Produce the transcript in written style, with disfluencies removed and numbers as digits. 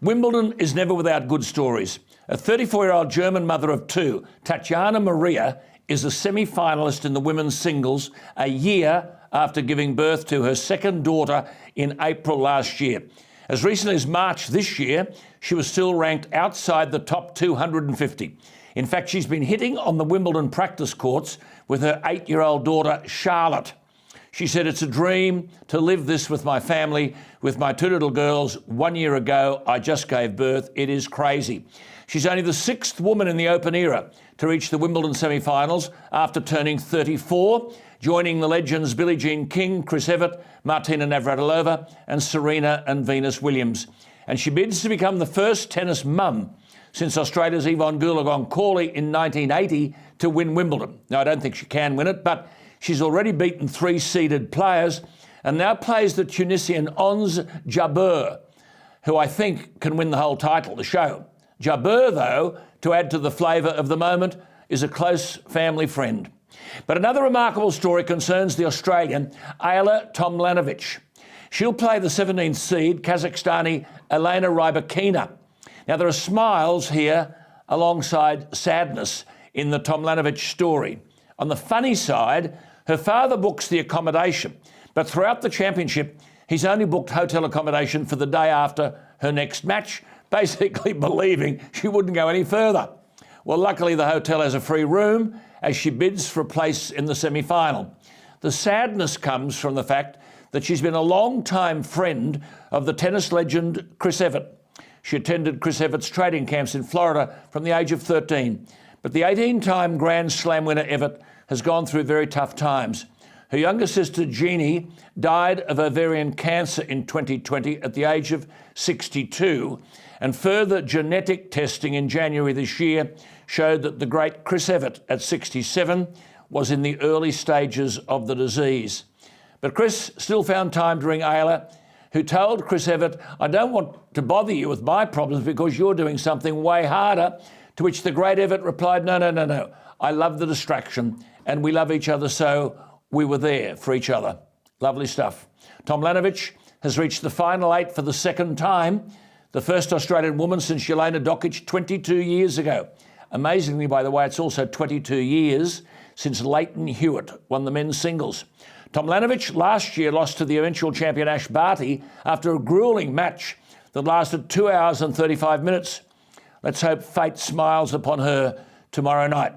Wimbledon is never without good stories. A 34-year-old German mother of two, Tatjana Maria, is a semi-finalist in the women's singles a year after giving birth to her second daughter in April last year. As recently as March this year, she was still ranked outside the top 250. In fact, she's been hitting on the Wimbledon practice courts with her 8-year-old daughter, Charlotte. She said, "It's a dream to live this with my family, with my two little girls. 1 year ago, I just gave birth. It is crazy." She's only the sixth woman in the Open era to reach the Wimbledon semi-finals after turning 34, joining the legends Billie Jean King, Chris Evert, Martina Navratilova and Serena and Venus Williams. And she bids to become the first tennis mum since Australia's Yvonne Goolagong-Cawley in 1980 to win Wimbledon. Now, I don't think she can win it, but she's already beaten three-seeded players and now plays the Tunisian Ons Jabeur, who I think can win the whole title, the show. Jabeur, though, to add to the flavour of the moment, is a close family friend. But another remarkable story concerns the Australian Ajla Tomljanovic. She'll play the 17th seed Kazakhstani Elena Rybakina. Now, there are smiles here alongside sadness in the Tomljanovic story. On the funny side, her father books the accommodation, but throughout the championship, he's only booked hotel accommodation for the day after her next match, basically believing she wouldn't go any further. Well, luckily the hotel has a free room as she bids for a place in the semi-final. The sadness comes from the fact that she's been a long-time friend of the tennis legend Chris Evert. She attended Chris Evert's training camps in Florida from the age of 13. But the 18-time Grand Slam winner Evert has gone through very tough times. Her younger sister Jeannie died of ovarian cancer in 2020 at the age of 62, and further genetic testing in January this year showed that the great Chris Evert at 67 was in the early stages of the disease. But Chris still found time to ring Ajla, who told Chris Evert, "I don't want to bother you with my problems because you're doing something way harder," to which the great Evert replied, No. I love the distraction and we love each other, so we were there for each other." Lovely stuff. Tomljanovic has reached the final eight for the second time, the first Australian woman since Jelena Dokic 22 years ago. Amazingly, by the way, it's also 22 years since Leighton Hewitt won the men's singles. Tomljanovic last year lost to the eventual champion Ash Barty after a gruelling match that lasted 2 hours and 35 minutes. Let's hope fate smiles upon her tomorrow night.